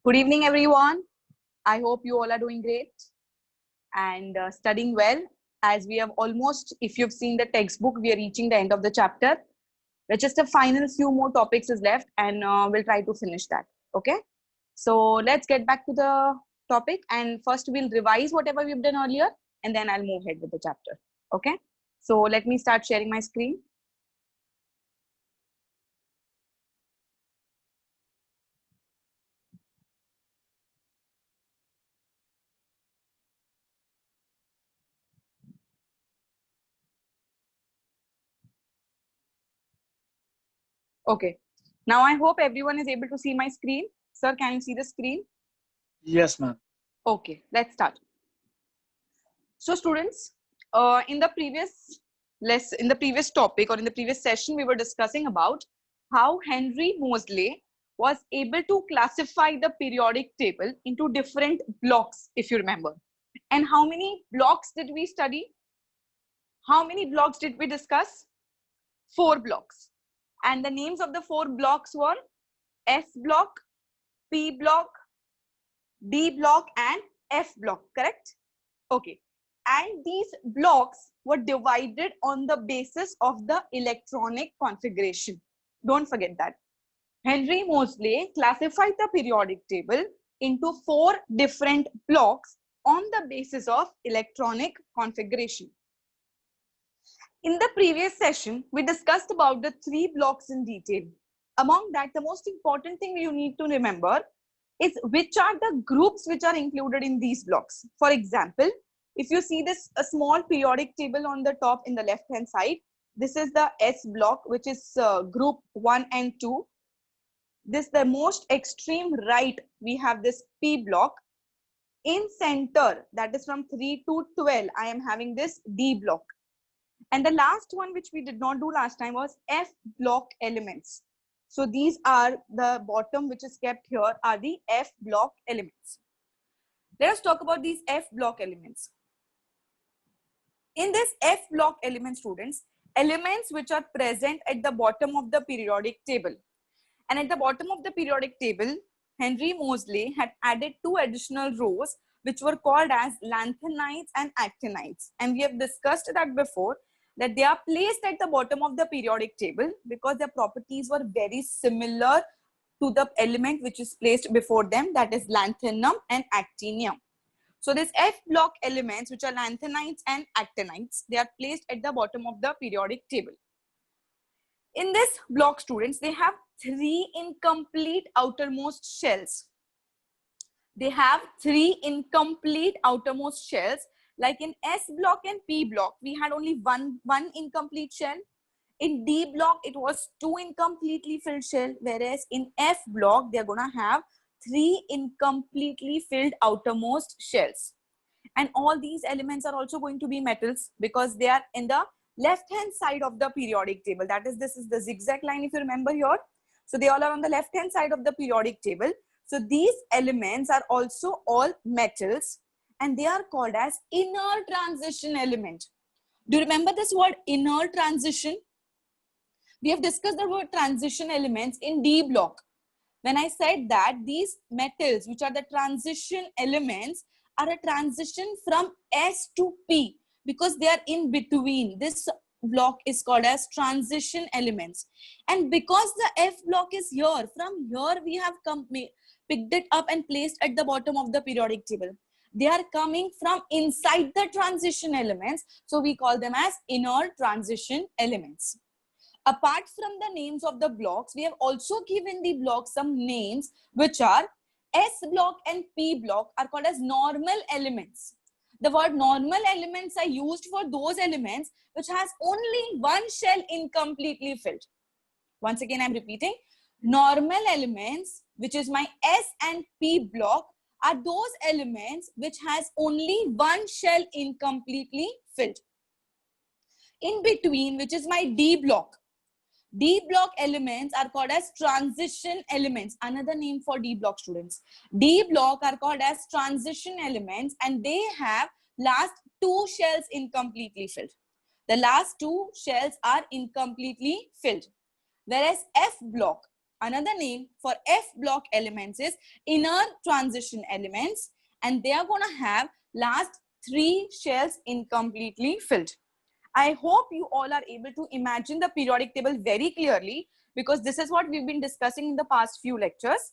Good evening, everyone. I hope you all are doing great and studying well. As we have almost, if you've seen the textbook, we are reaching the end of the chapter. There's just a final few more topics is left, and we'll try to finish that. Okay. So let's get back to the topic, and first we'll revise whatever we've done earlier, and then I'll move ahead with the chapter. Okay. So let me start sharing my screen. Okay. Now I hope everyone is able to see my screen. Sir, can you see the screen? Yes, ma'am. Okay, let's start. So students, in the previous topic or in the previous session, we were discussing about how Henry Moseley was able to classify the periodic table into different blocks, if you remember. And how many blocks did we study? How many blocks did we discuss? 4 blocks. And the names of the 4 blocks were S block, P block, D block, and F block, correct? Okay. And these blocks were divided on the basis of the electronic configuration. Don't forget that. Henry Moseley classified the periodic table into 4 different blocks on the basis of electronic configuration. In the previous session, we discussed about the 3 blocks in detail. Among that, the most important thing you need to remember is which are the groups which are included in these blocks. For example, if you see this a small periodic table on the top in the left hand side, this is the S block, which is group 1 and 2. This the most extreme right, we have this P block. In center, that is from 3 to 12, I am having this D block. And the last one which we did not do last time was F block elements. So these are the bottom which is kept here are the F block elements. Let us talk about these F block elements. In this F block element, students, elements which are present at the bottom of the periodic table. And at the bottom of the periodic table, Henry Moseley had added 2 additional rows which were called as lanthanides and actinides. And we have discussed that before, that they are placed at the bottom of the periodic table because their properties were very similar to the element which is placed before them, that is lanthanum and actinium. So these F block elements, which are lanthanides and actinides, they are placed at the bottom of the periodic table. In this block, students, they have 3 incomplete outermost shells. They have 3 incomplete outermost shells. Like in S block and P block, we had only one incomplete shell. In D block, it was 2 incompletely filled shell, whereas in F block, they're gonna have 3 incompletely filled outermost shells. And all these elements are also going to be metals because they are in the left hand side of the periodic table. That is, this is the zigzag line if you remember here. So they all are on the left hand side of the periodic table. So these elements are also all metals and they are called as inner transition element. Do you remember this word inner transition? We have discussed the word transition elements in D block. When I said that these metals, which are the transition elements, are a transition from S to P because they are in between. This block is called as transition elements. And because the F block is here, from here we have picked it up and placed at the bottom of the periodic table. They are coming from inside the transition elements. So we call them as inner transition elements. Apart from the names of the blocks, we have also given the blocks some names which are S block and P block are called as normal elements. The word normal elements are used for those elements which has only one shell incompletely filled. Once again, I'm repeating. Normal elements, which is my S and P block, are those elements which has only one shell incompletely filled. In between, which is my D block. D block elements are called as transition elements. Another name for D block, students. D block are called as transition elements and they have last 2 shells incompletely filled. The last 2 shells are incompletely filled. Whereas F block Another name for F block elements is inner transition elements, and they are going to have last 3 shells incompletely filled. I hope you all are able to imagine the periodic table very clearly, because this is what we've been discussing in the past few lectures.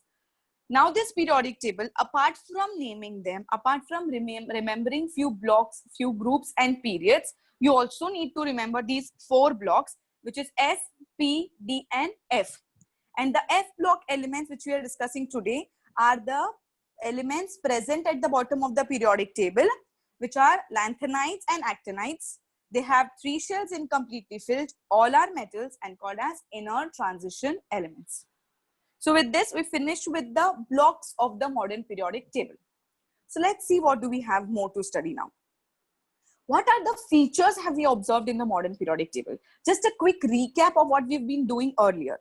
Now this periodic table, apart from naming them, apart from remembering few blocks, few groups and periods, you also need to remember these 4 blocks, which is S, P, D and F. And the F block elements which we are discussing today are the elements present at the bottom of the periodic table, which are lanthanides and actinides. They have 3 shells incompletely filled. All are metals and called as inner transition elements. So with this, we finished with the blocks of the modern periodic table. So let's see what do we have more to study now. What are the features have we observed in the modern periodic table? Just a quick recap of what we've been doing earlier.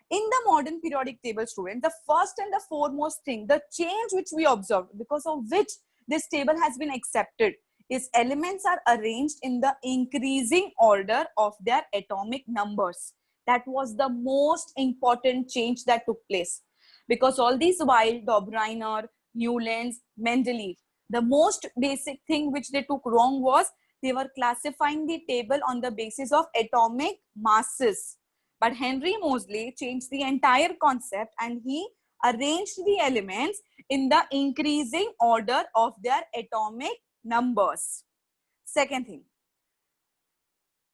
In the modern periodic table, students, the first and the foremost thing, the change which we observed, because of which this table has been accepted, is elements are arranged in the increasing order of their atomic numbers. That was the most important change that took place. Because all these while Dobriner, Newlands, Mendeleev, the most basic thing which they took wrong was they were classifying the table on the basis of atomic masses. But Henry Moseley changed the entire concept and he arranged the elements in the increasing order of their atomic numbers. Second thing,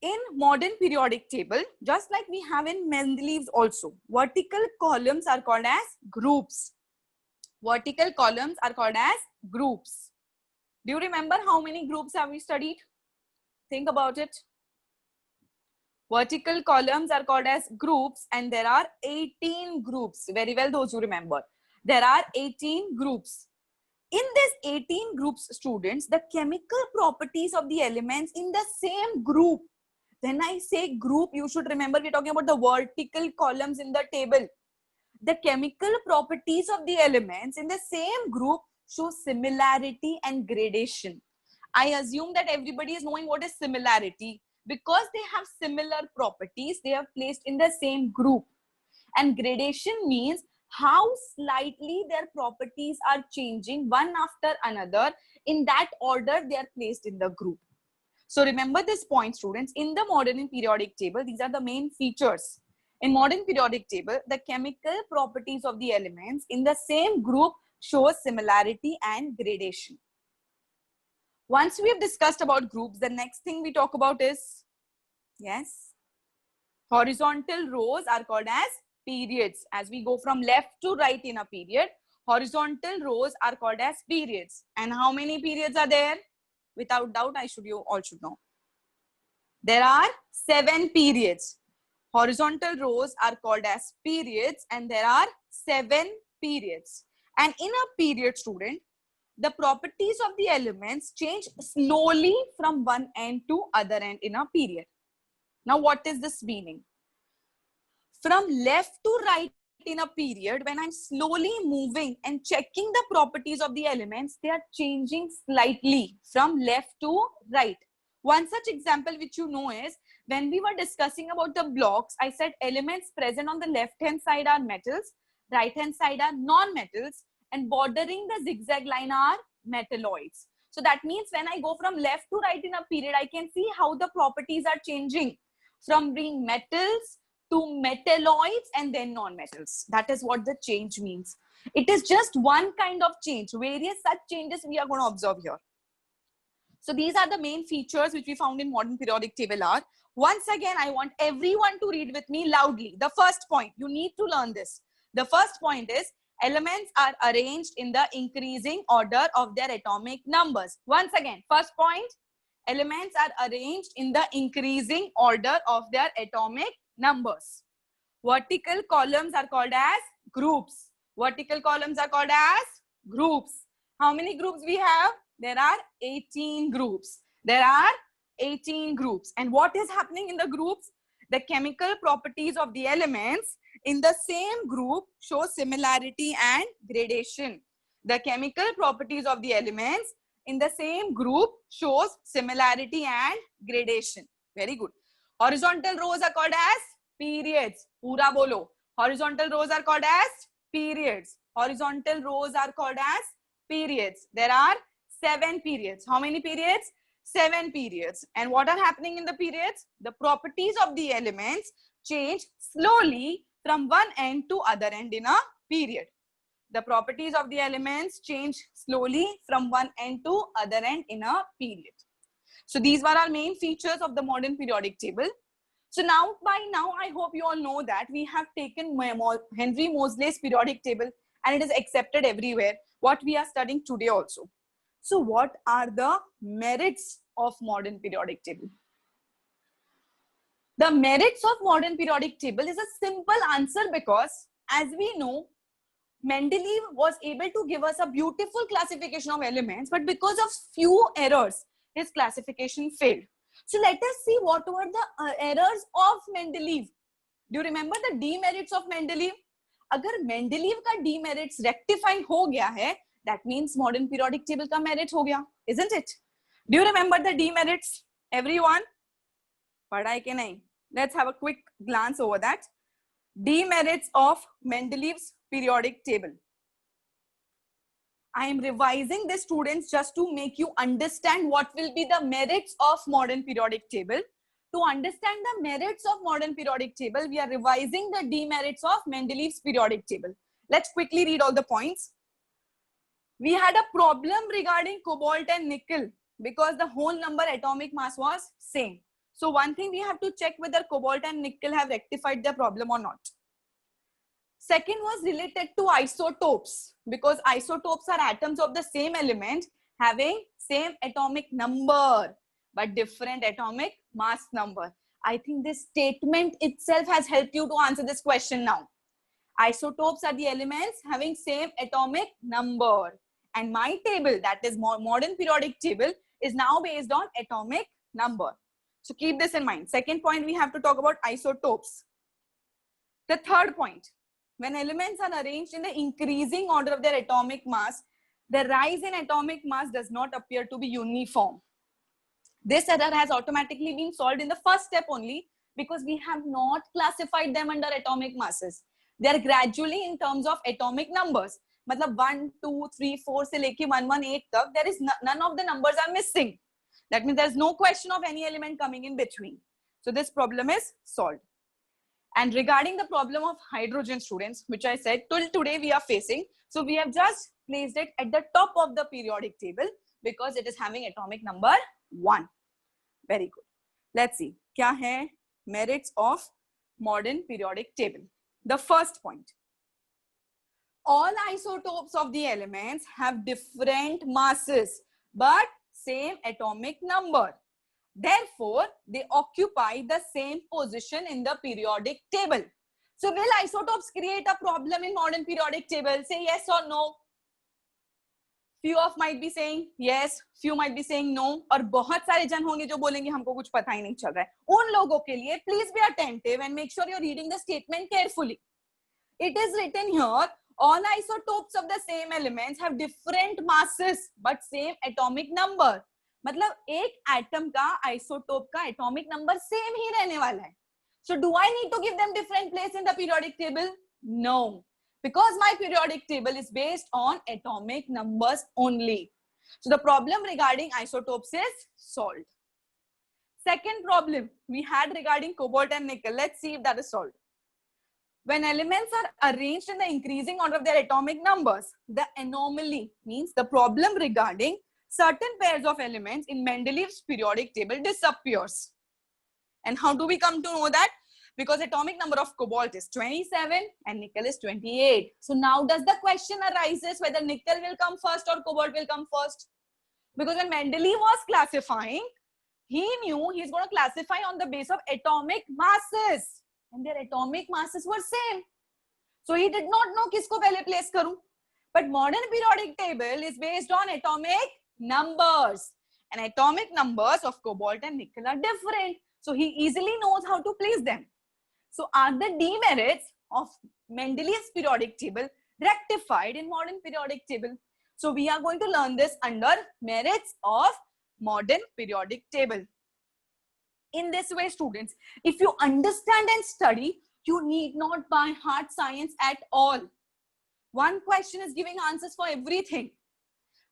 in modern periodic table, just like we have in Mendeleev's also, vertical columns are called as groups. Vertical columns are called as groups. Do you remember how many groups have we studied? Think about it. Vertical columns are called as groups and there are 18 groups. Very well, those who remember. There are 18 groups. In these 18 groups, students, the chemical properties of the elements in the same group. When I say group, you should remember we're talking about the vertical columns in the table. The chemical properties of the elements in the same group show similarity and gradation. I assume that everybody is knowing what is similarity. Because they have similar properties, they are placed in the same group. And gradation means how slightly their properties are changing one after another. In that order, they are placed in the group. So remember this point, students. In the modern periodic table, these are the main features. In modern periodic table, the chemical properties of the elements in the same group shows similarity and gradation. Once we have discussed about groups, the next thing we talk about is, yes, horizontal rows are called as periods. As we go from left to right in a period, horizontal rows are called as periods. And how many periods are there? Without doubt, you all should know. There are 7 periods. Horizontal rows are called as periods and there are 7 periods. And in a period, student, the properties of the elements change slowly from one end to other end in a period. Now, what is this meaning? From left to right in a period, when I'm slowly moving and checking the properties of the elements, they are changing slightly from left to right. One such example which you know is, when we were discussing about the blocks, I said elements present on the left hand side are metals, right hand side are non-metals, and bordering the zigzag line are metalloids. So that means when I go from left to right in a period, I can see how the properties are changing from being metals to metalloids and then non-metals. That is what the change means. It is just one kind of change. Various such changes we are going to observe here. So these are the main features which we found in modern periodic table are. Once again, I want everyone to read with me loudly. The first point, you need to learn this. The first point is, elements are arranged in the increasing order of their atomic numbers. Once again, first point, elements are arranged in the increasing order of their atomic numbers. Vertical columns are called as groups. Vertical columns are called as groups. How many groups we have? There are 18 groups. There are 18 groups. And what is happening in the groups? The chemical properties of the elements in the same group show similarity and gradation. The chemical properties of the elements in the same group shows similarity and gradation. Very good. Horizontal rows are called as periods. Pura bolo. Horizontal rows are called as periods. Horizontal rows are called as periods. There are 7 periods. How many periods? 7 periods. And what are happening in the periods? The properties of the elements change slowly from one end to other end in a period. The properties of the elements change slowly from one end to other end in a period. So these were our main features of the modern periodic table. So now, by now, I hope you all know that we have taken Henry Moseley's periodic table and it is accepted everywhere, what we are studying today also. So what are the merits of modern periodic table? The merits of modern periodic table is a simple answer because, as we know, Mendeleev was able to give us a beautiful classification of elements, but because of few errors, his classification failed. So let us see what were the errors of Mendeleev. Do you remember the demerits of Mendeleev? अगर Mendeleev का demerits rectify हो गया है, that means modern periodic table का merit हो गया, isn't it? Do you remember the demerits, everyone? पढ़ा है कि नहीं? Let's have a quick glance over that. Demerits of Mendeleev's periodic table. I am revising this, students, just to make you understand what will be the merits of modern periodic table. To understand the merits of modern periodic table, we are revising the demerits of Mendeleev's periodic table. Let's quickly read all the points. We had a problem regarding cobalt and nickel because the whole number atomic mass was same. So one thing we have to check whether cobalt and nickel have rectified the problem or not. Second was related to isotopes, because isotopes are atoms of the same element having same atomic number but different atomic mass number. I think this statement itself has helped you to answer this question now. Isotopes are the elements having same atomic number, and my table, that is modern periodic table, is now based on atomic number. So keep this in mind. Second point, we have to talk about isotopes. The third point, when elements are arranged in the increasing order of their atomic mass, the rise in atomic mass does not appear to be uniform. This error has automatically been solved in the first step only because we have not classified them under atomic masses. They are gradually in terms of atomic numbers. मतलब 1, 2, 3, 4 से लेके 118 तक, there is none of the numbers are missing. That means there is no question of any element coming in between. So this problem is solved. And regarding the problem of hydrogen, students, which I said till today we are facing, so we have just placed it at the top of the periodic table because it is having atomic number 1. Very good. Let's see. Kya hai merits of modern periodic table? The first point. All isotopes of the elements have different masses but same atomic number. Therefore, they occupy the same position in the periodic table. So, will isotopes create a problem in modern periodic table? Say yes or no. Few of might be saying yes, few might be saying no, और बहुत सारे जन होंगे जो बोलेंगे हमको कुछ पता ही नहीं चल रहा है. उन लोगों के लिए please be attentive and make sure you're reading the statement carefully. It is written here, all isotopes of the same elements have different masses but same atomic number. मतलब एक एटम का आइसोटोप का एटॉमिक नंबर सेम ही रहने वाला है. So do I need to give them different place in the periodic table? No, because my periodic table is based on atomic numbers only. So the problem regarding isotopes is solved. Second problem we had regarding cobalt and nickel. Let's see if that is solved. When elements are arranged in the increasing order of their atomic numbers, the anomaly means the problem regarding certain pairs of elements in Mendeleev's periodic table disappears. And how do we come to know that? Because atomic number of cobalt is 27 and nickel is 28. So now does the question arises whether nickel will come first or cobalt will come first? Because when Mendeleev was classifying, he knew he's going to classify on the base of atomic masses. And their atomic masses were same. So he did not know kisko pehle place karu. But modern periodic table is based on atomic numbers, and atomic numbers of cobalt and nickel are different, so he easily knows how to place them. So are the demerits of Mendeleev's periodic table rectified in modern periodic table? So we are going to learn this under merits of modern periodic table. In this way, students, if you understand and study, You need not by heart science at all. One question is giving answers for everything.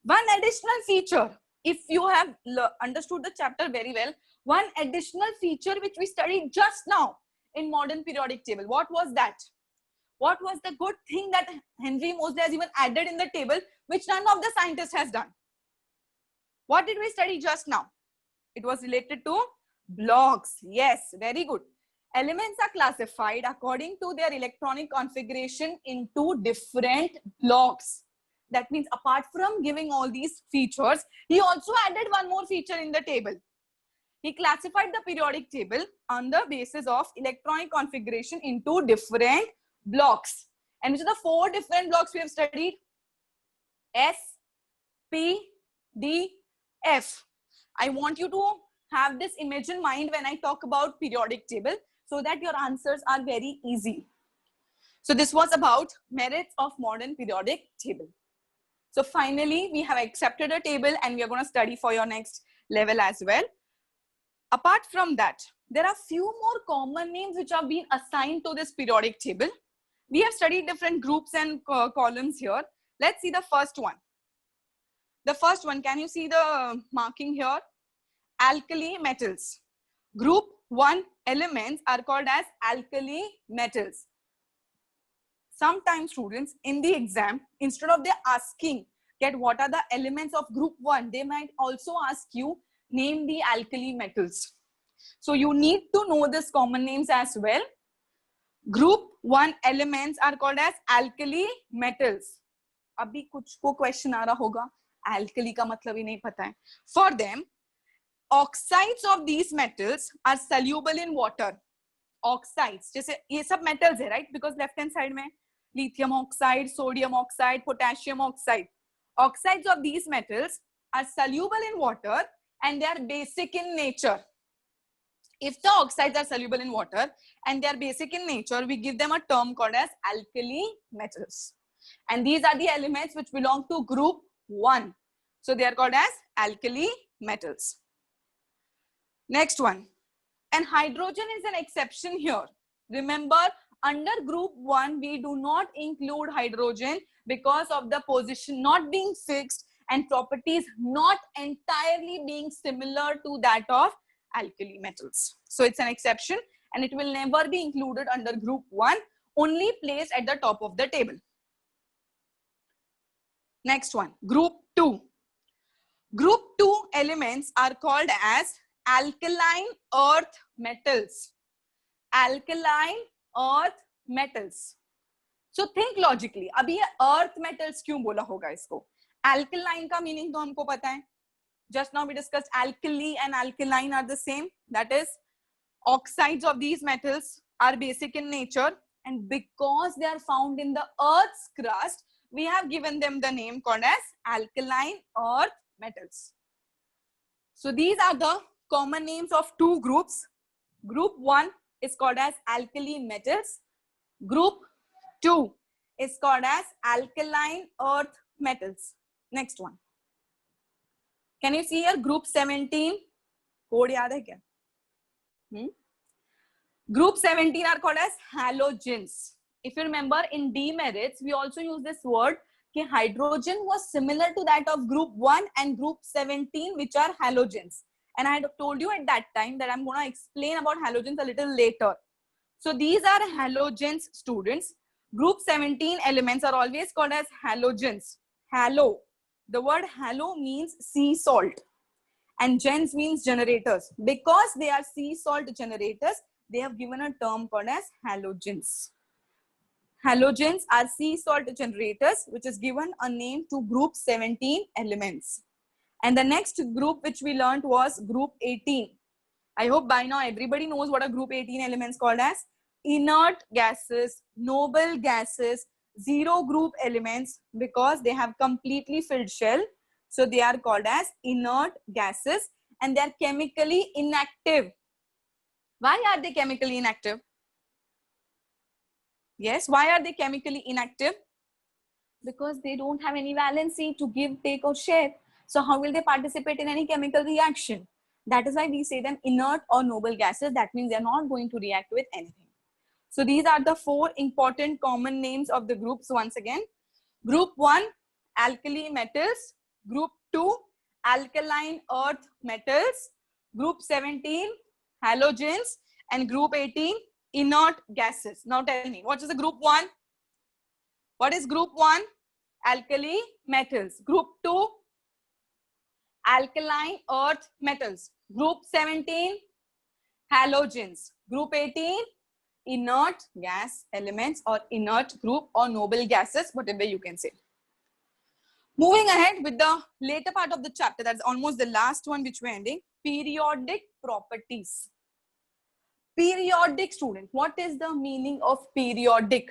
One additional feature, if you have understood the chapter very well, one additional feature which we studied just now in modern periodic table. What was that? What was the good thing that Henry Moseley has even added in the table, which none of the scientists has done? What did we study just now? It was related to blocks. Yes, very good. Elements are classified according to their electronic configuration into different blocks. That means apart from giving all these features, he also added one more feature in the table. He classified the periodic table on the basis of electronic configuration into different blocks. And which are the 4 different blocks we have studied? S, P, D, F. I want you to have this image in mind when I talk about periodic table so that your answers are very easy. So this was about merits of modern periodic table. So finally, we have accepted a table and we are going to study for your next level as well. Apart from that, there are few more common names which have been assigned to this periodic table. We have studied different groups and columns here. Let's see the first one. The first one, can you see the marking here? Alkali metals. Group 1 elements are called as alkali metals. Sometimes students in the exam, instead of they asking get what are the elements of group 1, they might also ask you name the alkali metals. So you need to know this common names as well. Group 1 elements are called as alkali metals. अभी कुछ को question आ रहा होगा, alkali का मतलब ही नहीं पता है. For them, oxides of these metals are soluble in water. Oxides, जैसे ये सब metals है, right? Because left hand side में lithium oxide, sodium oxide, potassium oxide. Oxides of these metals are soluble in water and they are basic in nature. If the oxides are soluble in water and they are basic in nature, we give them a term called as alkali metals. And these are the elements which belong to group 1. So they are called as alkali metals. Next one. And hydrogen is an exception here. Remember, under group 1, we do not include hydrogen because of the position not being fixed and properties not entirely being similar to that of alkali metals. So it's an exception and it will never be included under group 1, only placed at the top of the table. Next one, group 2. Group 2 elements are called as alkaline earth metals. Alkaline earth metals. So think logically. अभी ये earth metals क्यों बोला होगा इसको? Alkaline का meaning तो हमको पता है. Just now we discussed alkali and alkaline are the same. That is, oxides of these metals are basic in nature, and because they are found in the earth's crust, we have given them the name called as alkaline earth metals. So these are the common names of 2 groups. Group 1 is called as alkali metals. Group 2 is called as alkaline earth metals. Next one. Can you see here group 17? Code yaad hai kya? Group 17 are called as halogens. If you remember in demerits, we also use this word कि hydrogen was similar to that of group 1 and group 17, which are halogens. And I had told you at that time that I'm going to explain about halogens a little later. So these are halogens, students. Group 17 elements are always called as halogens. Halo. The word halo means sea salt. And gens means generators. Because they are sea salt generators, they have given a term called as halogens. Halogens are sea salt generators, which is given a name to group 17 elements. And the next group which we learned was group 18. I hope by now everybody knows what are group 18 elements called as. Inert gases, noble gases, zero group elements, because they have completely filled shell. So they are called as inert gases and they are chemically inactive. Why are they chemically inactive? Yes, why are they chemically inactive? Because they don't have any valency to give, take or share. So how will they participate in any chemical reaction? That is why we say them inert or noble gases. That means they are not going to react with anything. So these are the 4 important common names of the groups once again. Group 1, alkali metals. Group 2, alkaline earth metals. Group 17, halogens. And group 18, inert gases. Now tell me, what is the group 1? What is group 1? Alkali metals. Group 2, alkaline earth metals. Group 17, halogens. Group 18, inert gas elements or inert group or noble gases, whatever you can say. Moving ahead with the later part of the chapter, that's almost the last one which we're ending, periodic properties. Periodic, student, what is the meaning of periodic?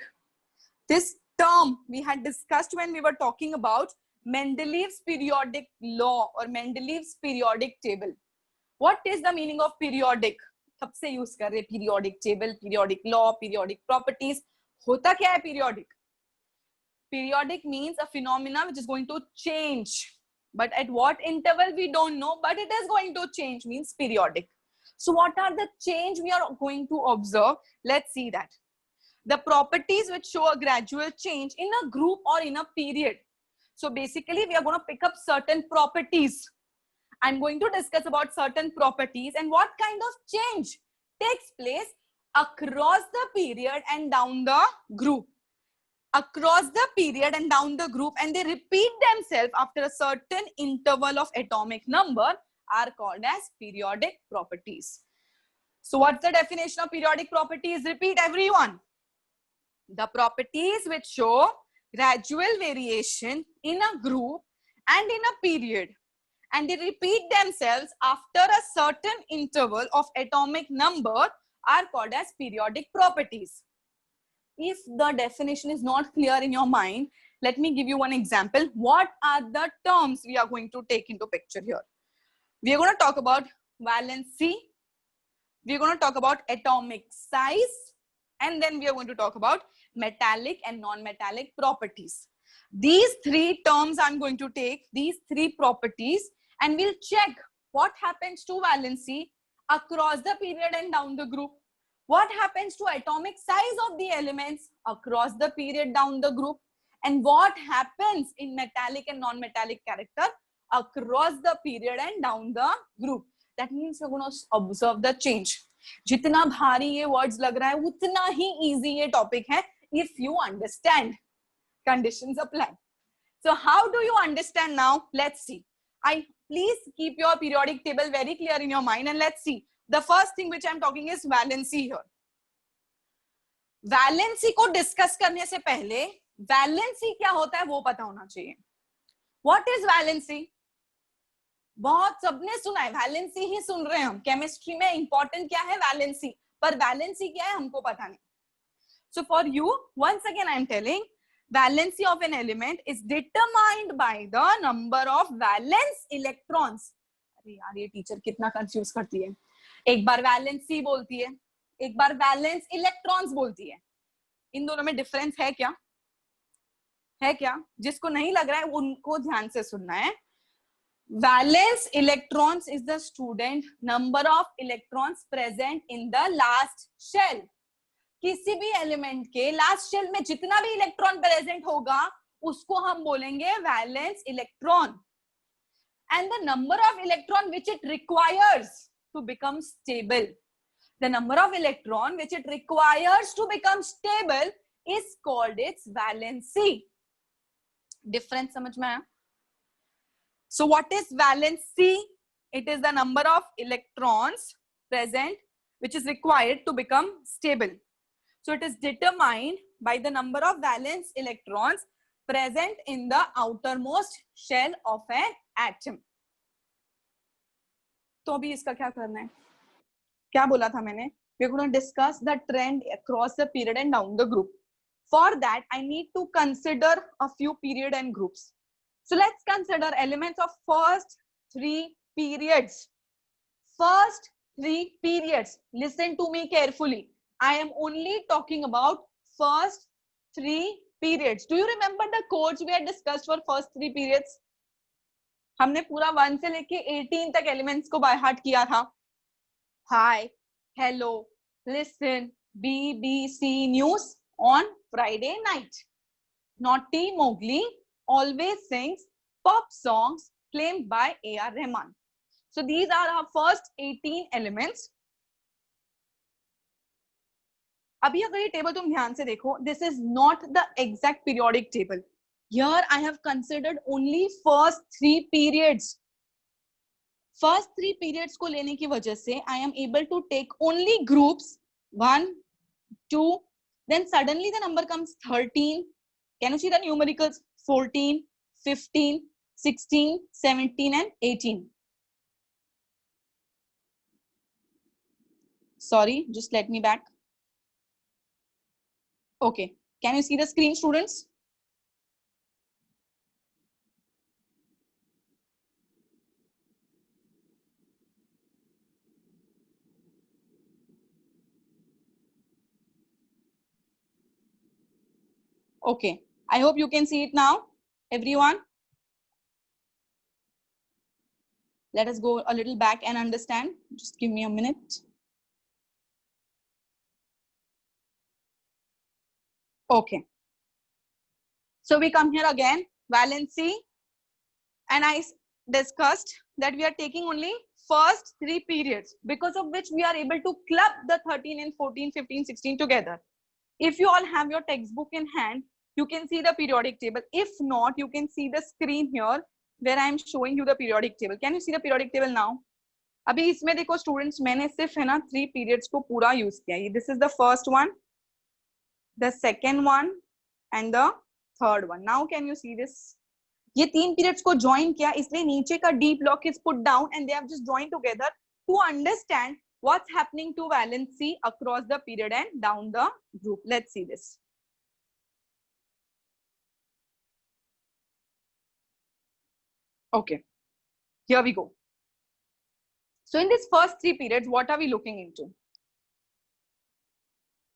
This term we had discussed when we were talking about Mendeleev's periodic law or Mendeleev's periodic table. What is the meaning of periodic? तब से use कर रहे periodic table, periodic law, periodic properties. होता क्या है periodic? Periodic means a phenomena which is going to change, but at what interval we don't know, but it is going to change, means periodic. So what are the change we are going to observe? Let's see that. The properties which show a gradual change in a group or in a period. So basically we are going to pick up certain properties. I'm going to discuss about certain properties and what kind of change takes place across the period and down the group. Across the period and down the group, and they repeat themselves after a certain interval of atomic number, are called as periodic properties. So what's the definition of periodic properties? Repeat, everyone. The properties which show gradual variation in a group and in a period, and they repeat themselves after a certain interval of atomic number, are called as periodic properties. If the definition is not clear in your mind, let me give you one example. What are the terms we are going to take into picture here? We are going to talk about valency, we are going to talk about atomic size, and then we are going to talk about metallic and non-metallic properties. These 3 terms I'm going to take, these 3 properties, and we'll check what happens to valency across the period and down the group. What happens to atomic size of the elements across the period down the group, and what happens in metallic and non-metallic character across the period and down the group. That means we're going to observe the change. जितना भारी ये words लग रहा है उतना ही easy ये topic है if you understand. Conditions apply. So how do you understand now? Let's see. Please keep your periodic table very clear in your mind and let's see. The first thing which I'm talking is valency here. Valency को discuss करने से पहले valency क्या होता है वो पता होना चाहिए. What is valency? बहुत सबने सुना है, valency ही सुन रहे हैं हम. Chemistry में important क्या है? Valency. पर valency क्या है हमको पता नहीं. So for you, once again I'm telling, valency of an element is determined by the number of valence electrons. अरे यार ये टीचर कितना कंफ्यूज करती है. एक बार वैलेंसी बोलती है, एक बार वैलेंस इलेक्ट्रॉन्स बोलती है. इन दोनों में डिफरेंस है क्या? है क्या? जिसको नहीं लग रहा है उनको ध्यान से सुनना है. Valence electrons is the student number of electrons present in the last shell. किसी भी एलिमेंट के लास्ट शेल में जितना भी इलेक्ट्रॉन प्रेजेंट होगा उसको हम बोलेंगे valence electron. And the number of electron which it requires to become stable, the number of electron which it requires to become stable is called its valency. Difference समझ में आया? So what is valency? It is the number of electrons present which is required to become stable. So it is determined by the number of valence electrons present in the outermost shell of an atom. तो अभी इसका क्या करना है? क्या बोला था मैंने? We are going to discuss the trend across the period and down the group. For that, I need to consider a few period and groups. So let's consider elements of first 3 periods. First 3 periods. Listen to me carefully. I am only talking about first 3 periods. Do you remember the codes we had discussed for first 3 periods? हमने पूरा 1 से लेके 18 तक elements को by heart किया था. Hi, hello, listen, BBC News on Friday night. Naughty Mowgli always sings pop songs claimed by A.R. Rahman. So these are our first 18 elements. अभी अगर ये टेबल तुम ध्यान से देखो, this is not the exact periodic table. Here I have considered only first 3 periods. First 3 periods को लेने की वजह से I am able to take only groups 1, 2, then suddenly the number comes 13. Can you see the numericals? 14, 15, 16, 17 and 18. Sorry, just let me back. Okay, can you see the screen, students? Okay, I hope you can see it now, everyone. Let us go a little back and understand. Just give me a minute. Okay. So we come here again, valency, and I discussed that we are taking only first 3 periods, because of which we are able to club the 13 and 14, 15, 16 together. If you all have your textbook in hand, you can see the periodic table. If not, you can see the screen here where I am showing you the periodic table. Can you see the periodic table now? अभी इसमें देखो students, मैंने सिर्फ है ना 3 periods को पूरा use किया है. This is the first one, the second one and the third one. Now can you see this? ये 3 periods को join किया, इसलिए नीचे का D block is put down and they have just joined together to understand what's happening to valency across the period and down the group. Let's see this. Okay, here we go. So in this first 3 periods, what are we looking into?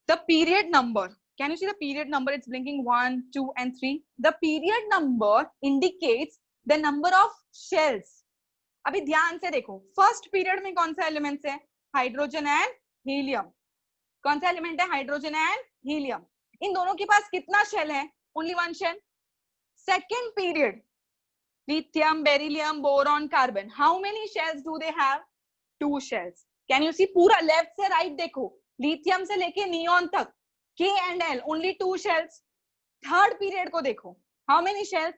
The period number. Can you see the period number? It's blinking 1, 2 and 3. The period number indicates the number of shells. अभी ध्यान से देखो, first period में कौन सा elements है? Hydrogen and helium. कौन सा एलिमेंट है? Hydrogen and helium. इन दोनों के पास कितना शेल है? Only 1 shell. Second period, lithium, beryllium, boron, carbon. How many shells do they have? 2 shells. Can you see? पूरा लेफ्ट से राइट देखो, लिथियम से लेके नियॉन तक, K and L, only 2 shells. Third period को देखो, how many shells?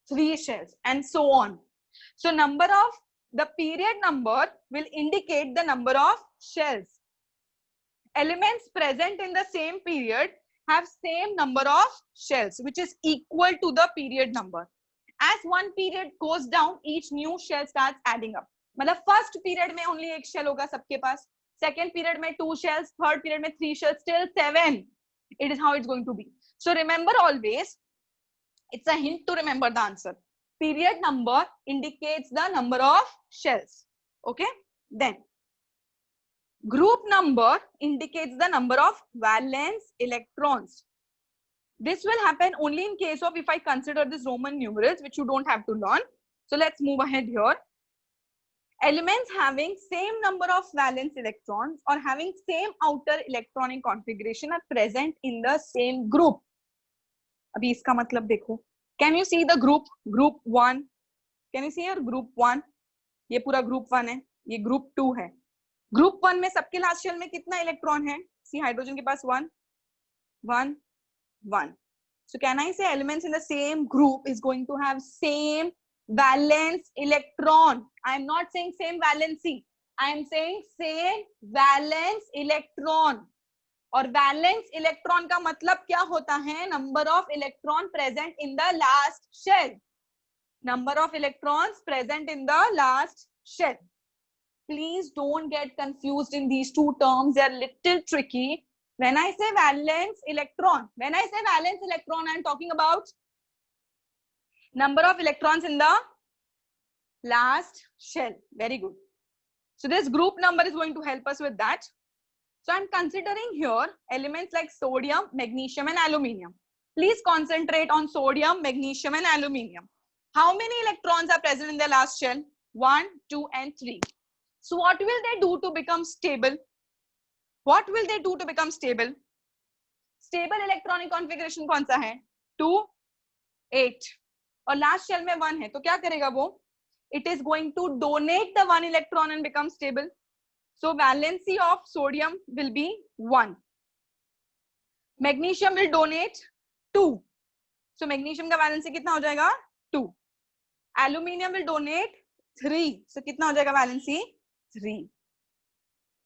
3 shells, and so on. So number of the period number will indicate the number of shells. Elements present in the same period have same number of shells, which is equal to the period number. As one period goes down, each new shell starts adding up. मतलब first period में only एक shell होगा सबके पास, second period में 2 shells, third period में 3 shells, till 7. It is how it's going to be. So remember always, it's a hint to remember the answer. Period number indicates the number of shells. Okay, then group number indicates the number of valence electrons. This will happen only in case of if I consider this Roman numerals, which you don't have to learn. So let's move ahead here. Elements having same number of valence electrons or having same outer electronic configuration are present in the same group. अभी इसका मतलब देखो. Can you see the group? Group 1. Can you see here? Group 1. ये पूरा group 1 है. ये group 2 है. Group 1 में सबके लास्ट शेल में कितना इलेक्ट्रॉन है? See, हाइड्रोजन के पास 1, 1, 1. So can I say elements in the same group is going to have same valence electron? I am not saying same valency. I am saying same valence electron. और valence electron का मतलब क्या होता है? Number of electron present in the last shell. Number of electrons present in the last shell. Please don't get confused in these two terms. They are little tricky. When I say valence electron, I am talking about number of electrons in the last shell. Very good. So this group number is going to help us with that. So I'm considering here elements like sodium, magnesium and aluminium. Please concentrate on sodium, magnesium and aluminium. How many electrons are present in the last shell? 1, 2 and 3. So what will they do to become stable? What will they do to become stable? Stable electronic configuration कौन सा है? 2, 8 और last shell में 1 है, तो क्या करेगा वो? It is going to donate the 1 electron and become stable. So valency of sodium will be 1. Magnesium will donate 2. So magnesium का valency कितना हो जाएगा? 2. Aluminium will donate 3. So कितना हो जाएगा valency? 3.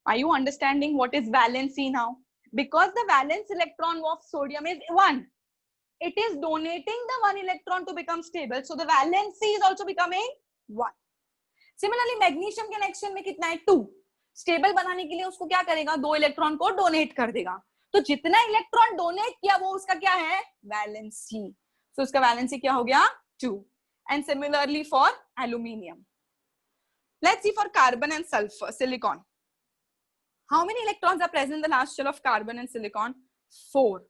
Are you understanding what is valency now? Because the valence electron of sodium is 1, it is donating the 1 electron to become stable. So the valency is also becoming 1. Similarly, magnesium के next shell में कितना है? 2. Stable बनाने के लिए उसको क्या करेगा? 2 इलेक्ट्रॉन को डोनेट कर देगा. तो जितना इलेक्ट्रॉन डोनेट किया वो उसका क्या है? वैलेंसी. So उसका वैलेंसी क्या हो गया? 2. And similarly for aluminium. Let's see for carbon and sulfur, silicon. How many electrons are present in the last shell of carbon and silicon? 4.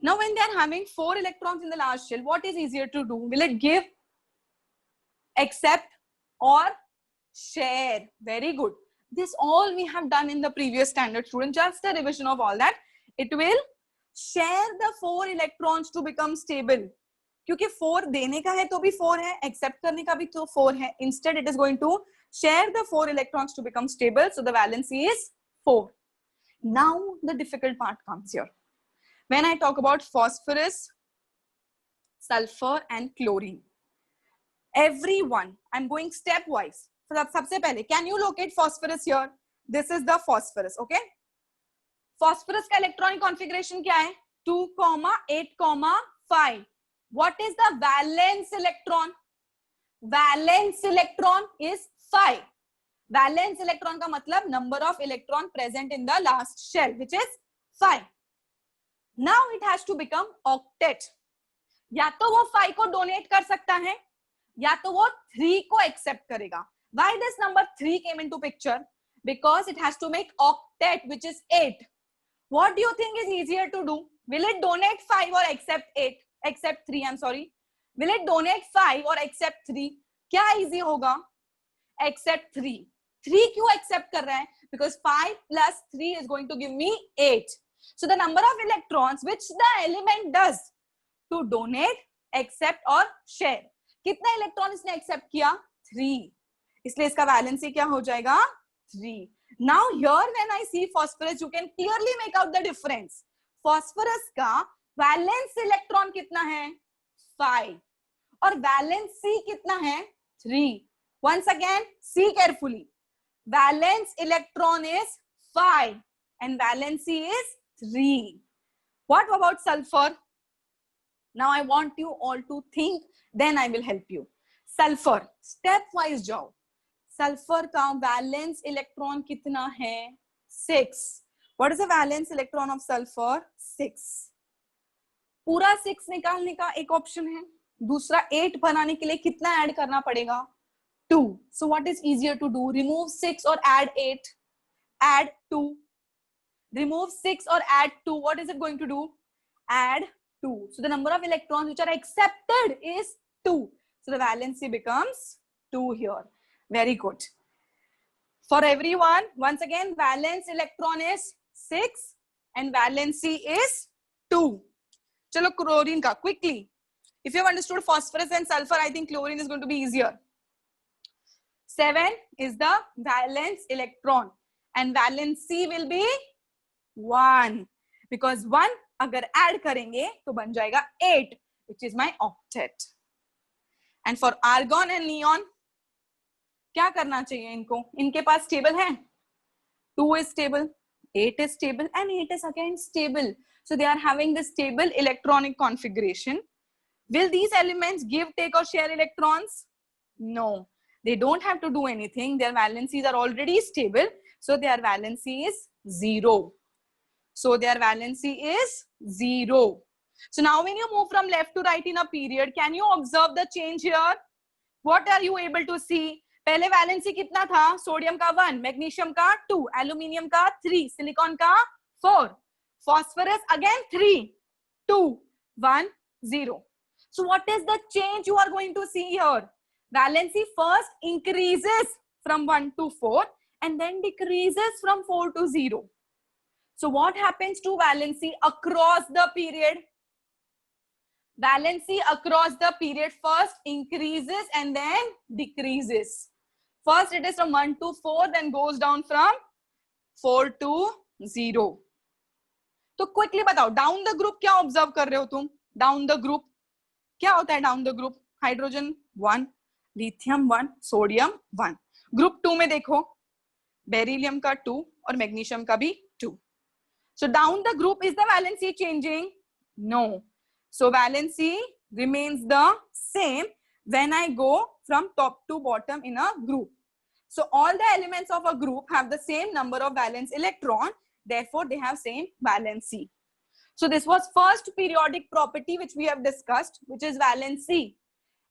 Now when they are having 4 electrons in the last shell, what is easier to do? Will it give, accept or share? Very good. This all we have done in the previous standard, student. Just a revision of all that. It will share the 4 electrons to become stable. क्योंकि 4 देने का है तो भी 4 है, accept करने का भी तो 4 है. Instead, it is going to share the 4 electrons to become stable. So the valency is 4. Now the difficult part comes here. When I talk about phosphorus, sulfur and chlorine, everyone, I'm going stepwise. सबसे पहले, can you locate phosphorus here? This is the phosphorus, okay? Phosphorus का electronic configuration क्या है? 2, 8, 5. What is the valence electron? Valence electron is 5. Valence electron का मतलब number of electron present in the last shell, which is 5. Now it has to become octet. या तो वो 5 को donate कर सकता है, या तो वो 3 को accept करेगा. Why this number 3 came into picture? Because it has to make octet, which is 8. What do you think is easier to do? Will it donate 5 or accept 8? Accept 3, I'm sorry. Will it donate 5 or accept 3? क्या easy होगा? Accept 3. 3 क्यों accept कर रहा है? Because 5 plus 3 is going to give me 8. So the number of electrons which the element does to donate, accept or share. कितना electron इसने accept किया? 3. इसलिए इसका valency क्या हो जाएगा? 3. Now here when I see phosphorus, you can clearly make out the difference. Phosphorus का valence electron कितना है? 5. और valency कितना है? 3. Once again, see carefully. Valence electron is 5 and valency is 3. What about sulfur? Now I want you all to think, then I will help you. Sulfur, stepwise जाओ. Sulfur का valence electron कितना है? 6. What is the valence electron of sulfur? 6. पूरा 6 निकालने का एक option है. दूसरा 8 बनाने के लिए कितना ऐड करना पड़ेगा? 2. So what is easier to do? Remove 6 or add 8? Add 2. Remove 6 or add 2. What is it going to do? Add 2. So the number of electrons which are accepted is 2. So the valency becomes 2 here. Very good. For everyone, once again, valence electron is 6 and valency is 2. Chalo chlorine ka quickly. If you have understood phosphorus and sulfur, I think chlorine is going to be easier. 7 is the valence electron and valency will be 1 because 1 अगर add करेंगे तो बन जाएगा 8, which is my octet. And for argon and neon, क्या करना चाहिए इनको? इनके पास stable है. 2 is stable, 8 is stable, and 8 is again stable. So they are having the stable electronic configuration. Will these elements give, take or share electrons? No, they don't have to do anything. Their valencies are already stable. So their valency is 0. So their valency is 0. So now when you move from left to right in a period, can you observe the change here? What are you able to see? पहले valency कितना था? Sodium का 1, magnesium का 2, aluminium का 3, silicon का 4, phosphorus again 3, 2, 1, 0. So what is the change you are going to see here? Valency first increases from 1 to 4 and then decreases from 4 to 0. So what happens to valency across the period? Valency across the period first increases and then decreases. First it is from 1 to 4, then goes down from 4 to 0. तो quickly बताओ down the group क्या observe कर रहे हो तुम? Down the group क्या होता है? Down the group hydrogen 1, lithium 1, sodium 1. Group 2 में देखो बेरिलियम का 2 और मैग्नीशियम का भी 2. So down the group, is the valency changing? No. So valency remains the same when I go from top to bottom in a group. So all the elements of a group have the same number of valence electron. Therefore, they have same valency. So this was first periodic property which we have discussed, which is valency.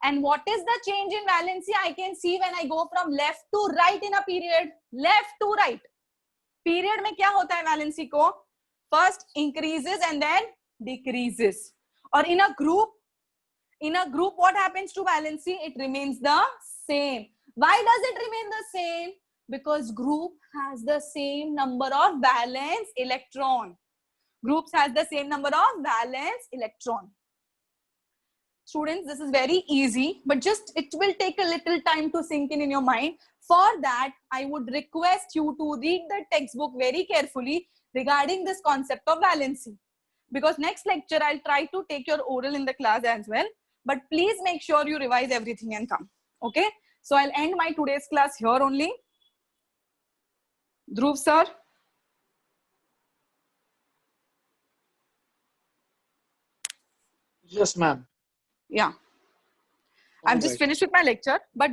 And what is the change in valency? I can see when I go from left to right in a period. Left to right. Period में क्या होता है valency को? First increases and then decreases. Or in a group, what happens to valency? It remains the same. Why does it remain the same? Because group has the same number of valence electron. Groups has the same number of valence electron. Students, this is very easy, but just it will take a little time to sink in your mind. For that, I would request you to read the textbook very carefully regarding this concept of valency. Because next lecture, I'll try to take your oral in the class as well. But please make sure you revise everything and come. Okay? So I'll end my today's class here only. Dhruv sir. Yes, ma'am. Yeah. I've just finished with my lecture, but